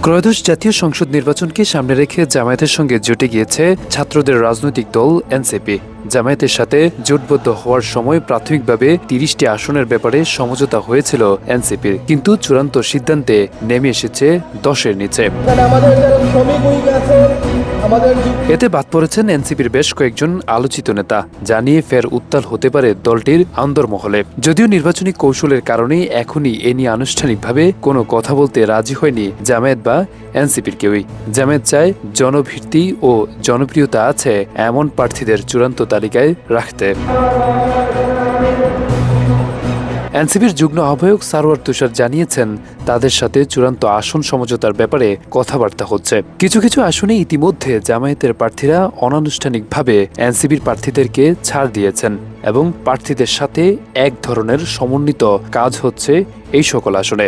ত্রয়োদশ জাতীয় সংসদ নির্বাচনকে সামনে রেখে জামায়াতের সঙ্গে জোটে গিয়েছে ছাত্রদের রাজনৈতিক দল এনসিপি। জামায়াতের সাথে জোটবদ্ধ হওয়ার সময় প্রাথমিকভাবে ৩০টি আসনের ব্যাপারে সমঝোতা হয়েছিল এনসিপির, কিন্তু চূড়ান্ত সিদ্ধান্তে নেমে এসেছে ১০-এর নিচে। এতে বাদ পড়েছেন এনসিপির বেশ কয়েকজন আলোচিত নেতা, জানিয়ে ফের উত্তাল হতে পারে দলটির আন্দরমহলে। যদিও নির্বাচনী কৌশলের কারণে এখনই এ নিয়ে আনুষ্ঠানিকভাবে কোনো কথা বলতে রাজি হয়নি জামায়াত বা এনসিপির কেউই। জামায়াত চায় জনভিত্তি ও জনপ্রিয়তা আছে এমন প্রার্থীদের চূড়ান্ত তালিকায় রাখতে। এনসিপির যুগ্ম আহ্বায়ক সারোয়ার তুষার জানিয়েছেন, তাদের সাথে চূড়ান্ত আসন সমঝোতার ব্যাপারে কথাবার্তা হচ্ছে। কিছু কিছু আসনে ইতিমধ্যে জামায়াতের প্রার্থীরা অনানুষ্ঠানিকভাবে এনসিপির প্রার্থীদেরকে ছাড় দিয়েছেন এবং প্রার্থীদের সাথে এক ধরনের সমন্বিত কাজ হচ্ছে এই সকল আসনে।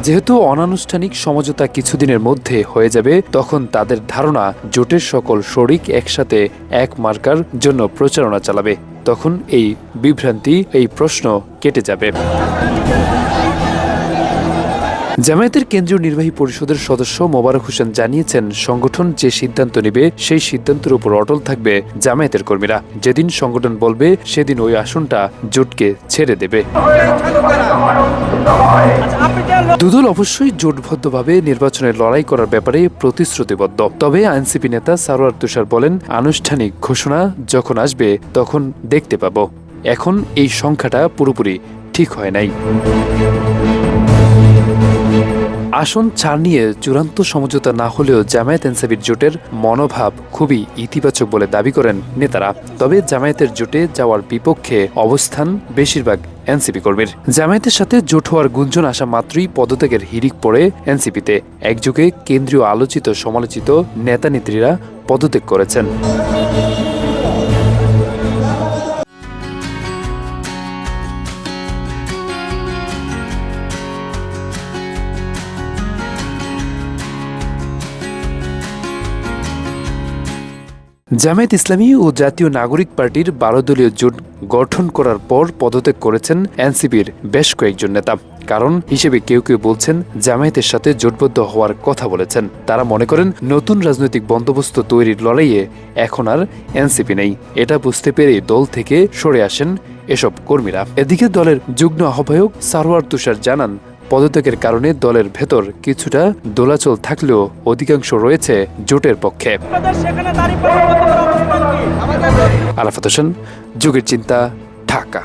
যেহেতু অনানুষ্ঠানিক সমঝোতা কিছুদিনের মধ্যে হয়ে যাবে, তখন তাদের ধারণা জোটের সকল শরিক একসাথে এক মার্কার জন্য প্রচারণা চালাবে। তখন এই বিভ্রান্তি, এই প্রশ্ন কেটে যাবে। জামায়াতের কেন্দ্রীয় নির্বাহী পরিষদের সদস্য মোবারক হোসেন জানিয়েছেন, সংগঠন যে সিদ্ধান্ত নেবে সেই সিদ্ধান্তের উপর অটল থাকবে জামায়াতের কর্মীরা। যেদিন সংগঠন বলবে সেদিন ওই আসনটা জোটকে ছেড়ে দেবে। দুদল অবশ্যই জোটবদ্ধভাবে নির্বাচনে লড়াই করার ব্যাপারে প্রতিশ্রুতিবদ্ধ। তবে এনসিপি নেতা সারোয়ার তুষার বলেন, আনুষ্ঠানিক ঘোষণা যখন আসবে তখন দেখতে পাব। এখন এই সংখ্যাটা পুরোপুরি ঠিক হয় নাই। আসন ছাড় নিয়ে চূড়ান্ত সমঝোতা না হলেও জামায়াত এনসিপির জোটের মনোভাব খুবই ইতিবাচক বলে দাবি করেন নেতারা। তবে জামায়াতের জোটে যাওয়ার বিপক্ষে অবস্থান বেশিরভাগ এনসিপি কর্মীর। জামায়াতের সাথে জোট হওয়ার গুঞ্জন আসা মাত্রই পদত্যাগের হিড়িক পড়ে এনসিপিতে। একযোগে কেন্দ্রীয় আলোচিত সমালোচিত নেতা নেত্রীরা পদত্যাগ করেছেন। জামায়াত ইসলামী ও জাতীয় নাগরিক পার্টির ১২ দলীয় জোট গঠন করার পর পদত্যাগ করেছেন এনসিপির বেশ কয়েকজন নেতা। কারণ হিসেবে কেউ কেউ বলছেন, জামায়াতের সাথে জোটবদ্ধ হওয়ার কথা বলেছেন। তারা মনে করেন নতুন রাজনৈতিক বন্দোবস্ত তৈরির লড়াইয়ে এখন আর এনসিপি নেই। এটা বুঝতে পেরে দল থেকে সরে আসেন এসব কর্মীরা। এদিকে দলের যুগ্ম আহ্বায়ক সারোয়ার তুষার জানান, পদত্যাগের কারণে দলের ভেতর কিছুটা দোলাচল থাকলেও অধিকাংশ রয়েছে জোটের পক্ষে। আরাফাত হোসেন, যুগের চিন্তা, ঢাকা।